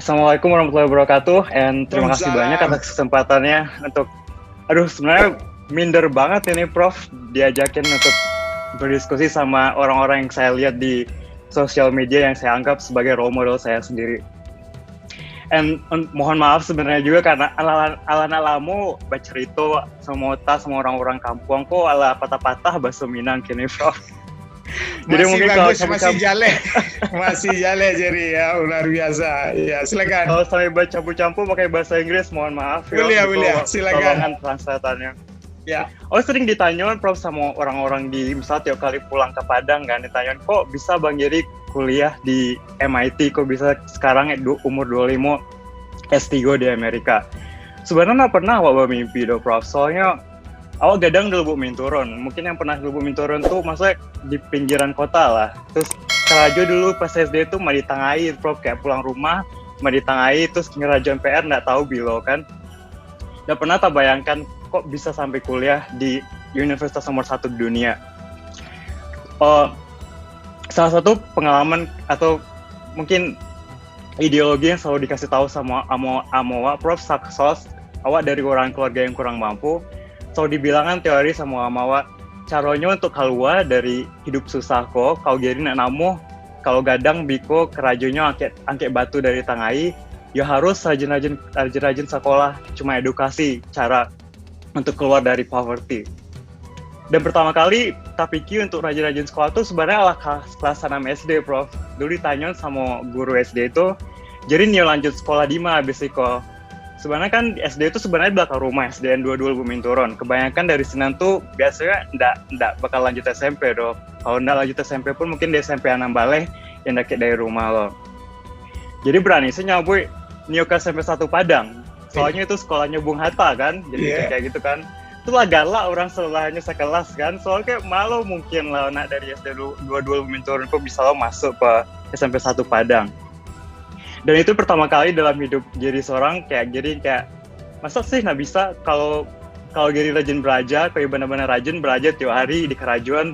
Assalamualaikum warahmatullahi wabarakatuh, and terima kasih banyak Waalaikumsalam. atas kesempatannya untuk, sebenarnya minder banget ini Prof diajakin untuk berdiskusi sama orang-orang yang saya lihat di sosial media yang saya anggap sebagai role model saya sendiri. And mohon maaf sebenarnya juga karena ala-alamu bercerita sama Ota sama orang-orang kampung kok ala patah-patah bahasa Minang kini Prof. Jadi mungkin bagus, kalau masih jale jadi ya luar biasa. Ya silakan. Kalau saya baca campur pakai bahasa Inggris, mohon maaf. Boleh, silakan. Translatannya. Ya. Sering ditanya Prof sama orang-orang di misalnya tiap kali pulang ke Padang kan ditanya kok bisa Bang Jerry kuliah di MIT, kok bisa sekarang umur 25 S3 di Amerika. Sebenarnya pernah awak bermimpi do Prof, soalnya awak gadang dulu main turun. Mungkin yang pernah dulu main turun tuh maksudnya di pinggiran kota lah. Terus Kerajo dulu pas SD tuh mau ditangai Prof, kayak pulang rumah mau ditangai terus ngerajo PR nggak tahu bilo kan. Nggak pernah tak bayangkan kok bisa sampai kuliah di universitas nomor 1 di dunia. Salah satu pengalaman atau mungkin ideologi yang selalu dikasih tahu sama awak Prof, soal awak dari orang keluarga yang kurang mampu, selalu dibilangkan teori sama awak caranya untuk keluar dari hidup susah kau jadi nak namu kalau gadang biko kerajonya angket batu dari tangai, ya harus rajin sekolah, cuma edukasi cara untuk keluar dari poverty. Dan pertama kali tak pikir untuk rajin-rajin sekolah tuh sebenarnya ala kelas 6 SD Prof. Dulu ditanya sama guru SD itu, jadi nih lanjut sekolah di mana abis itu. Sebenarnya kan SD itu sebenarnya belakang rumah, SDN 22 Bumi Turun. Kebanyakan dari Senan tuh biasanya ndak bakal lanjut SMP dong. Kalau ndak lanjut SMP pun mungkin di SMP Anam Baleh yang deket dari rumah lo. Jadi berani sih nyabui nio ke SMP 1 Padang. Soalnya itu sekolahnya Bung Hatta kan, jadi kayak gitu kan. Itulah galak orang sebelahnya sekelas kan, soalnya kayak malu mungkin lah nak dari SD 22 Bumi Turun kok bisa lo masuk ke SMP 1 Padang. Dan itu pertama kali dalam hidup jadi seorang kayak masa sih nggak bisa kalau jadi rajin belajar, kayak benar-benar rajin belajar tiap hari di kerajuan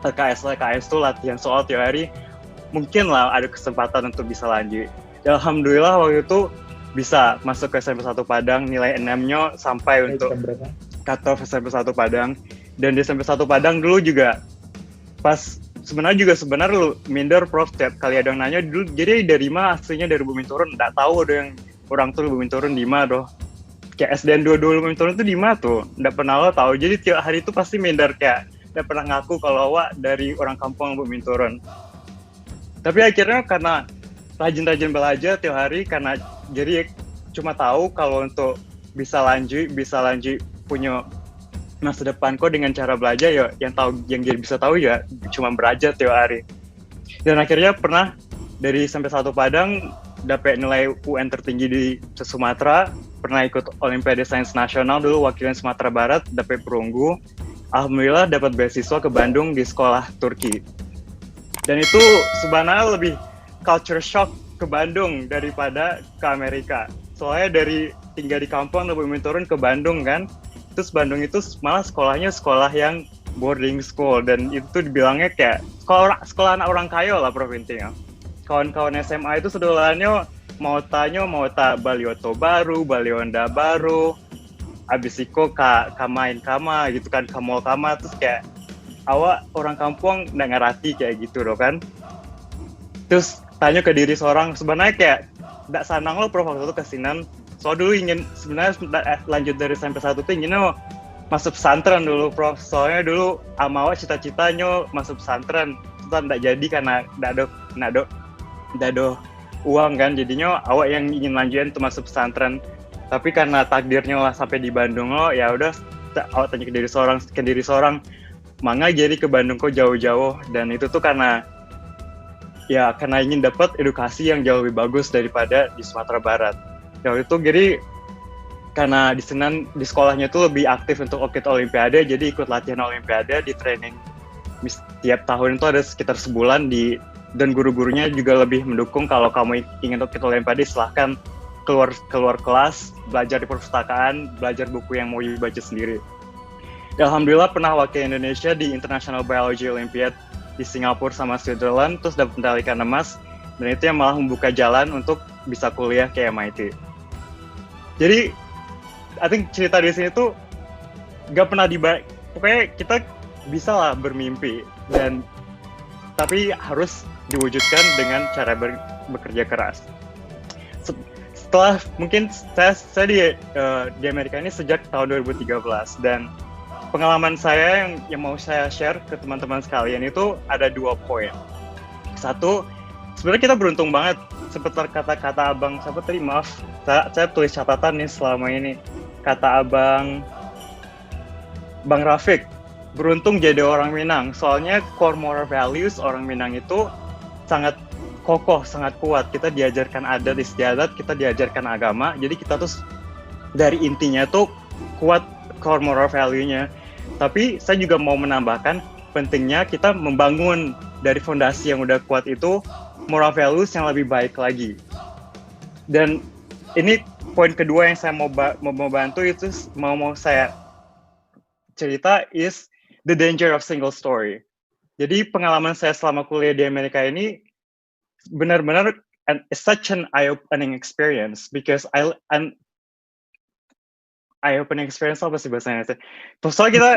LKS tuh latihan soal tiap hari, mungkin lah ada kesempatan untuk bisa lanjut. Ya, alhamdulillah waktu itu bisa masuk ke SMP 1 Padang, nilai 6-nya sampai untuk cut-off SMP 1 Padang. Dan di SMP 1 Padang dulu juga pas sebenarnya lu minder Prof, tiap kali ada yang nanya dulu jadi dari mana aslinya dari Bumi Turun, nggak tahu ada yang orang tuh Bumi Turun di mana doh, kayak SDN 22 Bumi Turun tuh di mana tuh, nggak pernah lo tahu. Jadi tiap hari itu pasti minder kayak nggak pernah ngaku kalau awak dari orang kampung Bumi Turun. Tapi akhirnya karena rajin belajar tiap hari, karena jadi cuma tahu kalau untuk bisa lanjut punya masa depan kok dengan cara belajar ya yang jadi bisa tahu ya cuma belajar tiap hari. Dan akhirnya pernah dari sampai 1 Padang dapat nilai UN tertinggi di Sumatera, pernah ikut Olimpiade Sains Nasional dulu wakilan Sumatera Barat, dapat perunggu. Alhamdulillah dapat beasiswa ke Bandung di sekolah Turki. Dan itu sebenarnya lebih culture shock ke Bandung daripada ke Amerika. Soalnya dari tinggal di kampung lebih turun ke Bandung kan. Terus Bandung itu malah sekolahnya sekolah yang boarding school, dan itu dibilangnya kayak sekolah anak orang kaya lah Prof intinya. Kawan-kawan SMA itu sedolannya mau Balioto baru, Balionda baru, abis itu main kama gitu kan, ke mall kama, terus kayak awak orang kampung nggak ngerti kayak gitu loh kan. Terus tanya ke diri seorang, sebenarnya kayak nggak sanang lo Prof waktu itu kesinan. Soalnya dulu ingin sebenarnya lanjut dari SMP 1 tuh inginnya masuk pesantren dulu Prof. Soalnya dulu awak cita-citanya masuk pesantren, itu nggak jadi karena nggak ada uang kan. Jadinya awak yang ingin lanjutin tuh masuk pesantren. Tapi karena takdirnya lah sampai di Bandung lo, ya udah awak tanya ke diri seorang, mangga jadi ke Bandung kok jauh-jauh. Dan itu tuh karena ingin dapat edukasi yang jauh lebih bagus daripada di Sumatera Barat. Ya itu jadi karena di Senan di sekolahnya tuh lebih aktif untuk ikut Olimpiade, jadi ikut latihan Olimpiade, di training tiap tahun itu ada sekitar sebulan dan guru-gurunya juga lebih mendukung kalau kamu ingin ikut Olimpiade silahkan keluar kelas, belajar di perpustakaan, belajar buku yang mau dibaca sendiri. Ya, alhamdulillah pernah wakil Indonesia di International Biology Olympiad di Singapura sama Switzerland, terus dapat medali emas, dan itu yang malah membuka jalan untuk bisa kuliah ke MIT. Jadi I think cerita di sini tuh gak pernah pokoknya kita bisa lah bermimpi, tapi harus diwujudkan dengan cara bekerja keras. Setelah mungkin saya di Amerika ini sejak tahun 2013, dan pengalaman saya yang mau saya share ke teman-teman sekalian itu ada 2 poin. Satu, sebenarnya kita beruntung banget, seperti kata abang siapa tadi, maaf, saya tulis catatan nih selama ini, kata Bang Rafiq, beruntung jadi orang Minang, soalnya core moral values orang Minang itu sangat kokoh, sangat kuat. Kita diajarkan adat istiadat, kita diajarkan agama, jadi kita tuh dari intinya tuh kuat core moral value-nya. Tapi saya juga mau menambahkan pentingnya kita membangun dari fondasi yang udah kuat itu moral values yang lebih baik lagi. Dan ini poin kedua yang saya mau bantu itu mau saya cerita is the danger of single story. Jadi pengalaman saya selama kuliah di Amerika ini benar-benar such an eye-opening experience, because eye-opening experience apa sih bahasanya? Soalnya kita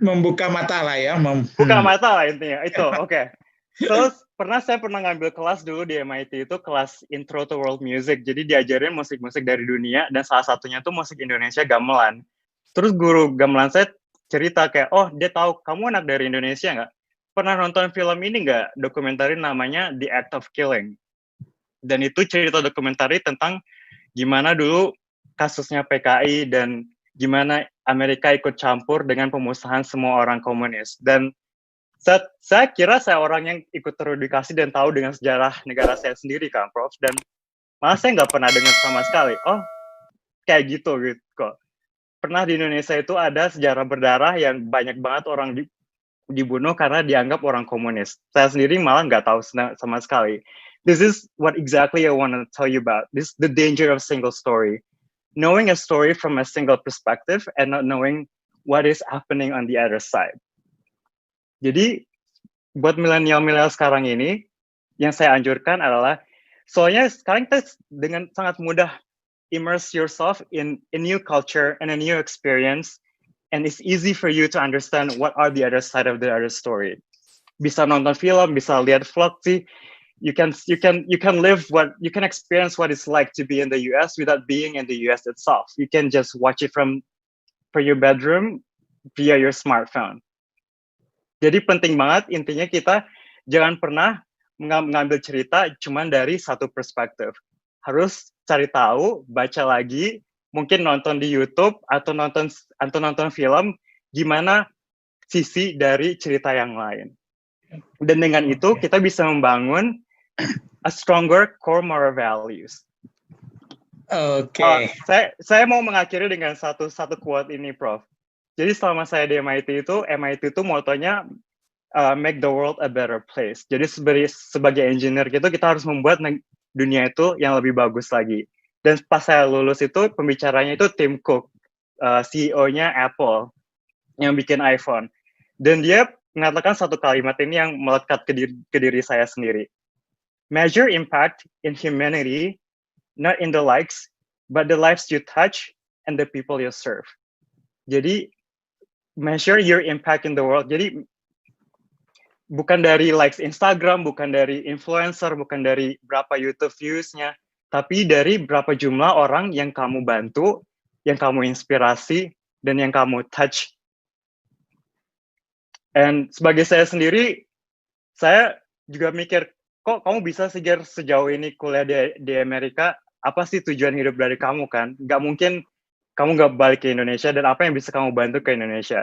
membuka mata lah ya, buka mata lah intinya itu. Oke. Terus saya pernah ngambil kelas dulu di MIT, itu kelas Intro to World Music. Jadi diajarin musik-musik dari dunia, dan salah satunya tuh musik Indonesia gamelan. Terus guru gamelan saya cerita kayak, oh dia tahu kamu anak dari Indonesia nggak? Pernah nonton film ini nggak? Dokumenter namanya The Act of Killing. Dan itu cerita dokumenter tentang gimana dulu kasusnya PKI dan gimana Amerika ikut campur dengan pemusnahan semua orang komunis. Dan saya kira saya orang yang ikut teredukasi dan tahu dengan sejarah negara saya sendiri kan, Prof. Dan malah saya nggak pernah dengar sama sekali. Oh, kayak gitu kok. Pernah di Indonesia itu ada sejarah berdarah yang banyak banget orang dibunuh karena dianggap orang komunis. Saya sendiri malah nggak tahu sama sekali. This is what exactly I want to tell you about. This is the danger of single story. Knowing a story from a single perspective and not knowing what is happening on the other side. Jadi, buat milenial sekarang ini, yang saya anjurkan adalah, soalnya sekarang kita dengan sangat mudah immerse yourself in a new culture and a new experience, and it's easy for you to understand what are the other side of the other story. Bisa nonton film, bisa lihat vlog sih. You can experience what it's like to be in the US without being in the US itself. You can just watch it from your bedroom via your smartphone. Jadi penting banget intinya kita jangan pernah mengambil cerita cuma dari satu perspektif. Harus cari tahu, baca lagi, mungkin nonton di YouTube atau nonton film gimana sisi dari cerita yang lain. Dan dengan itu kita bisa membangun a stronger core moral values. Oke. Saya mau mengakhiri dengan satu quote ini, Prof. Jadi selama saya di MIT itu motonya make the world a better place. Jadi sebagai engineer gitu kita harus membuat dunia itu yang lebih bagus lagi. Dan pas saya lulus itu pembicaranya itu Tim Cook, CEO-nya Apple yang bikin iPhone. Dan dia mengatakan satu kalimat ini yang melekat ke diri saya sendiri. Measure impact in humanity, not in the likes, but the lives you touch and the people you serve. Jadi measure your impact in the world. Jadi bukan dari likes Instagram, bukan dari influencer, bukan dari berapa YouTube views-nya, tapi dari berapa jumlah orang yang kamu bantu, yang kamu inspirasi, dan yang kamu touch. Dan sebagai saya sendiri, saya juga mikir, kok kamu bisa sejauh ini kuliah di Amerika, apa sih tujuan hidup dari kamu kan? Gak mungkin kamu nggak balik ke Indonesia, dan apa yang bisa kamu bantu ke Indonesia.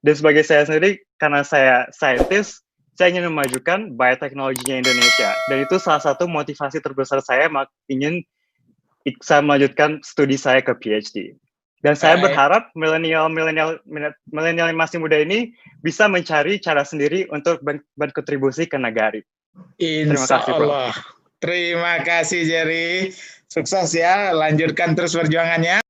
Dan sebagai saya sendiri, karena saya scientist, saya ingin memajukan bioteknologinya Indonesia. Dan itu salah satu motivasi terbesar saya ingin saya melanjutkan studi saya ke PhD. Dan saya berharap milenial yang masih muda ini bisa mencari cara sendiri untuk berkontribusi ke negara. Insya Allah. Terima kasih Jerry. Sukses ya, lanjutkan terus perjuangannya.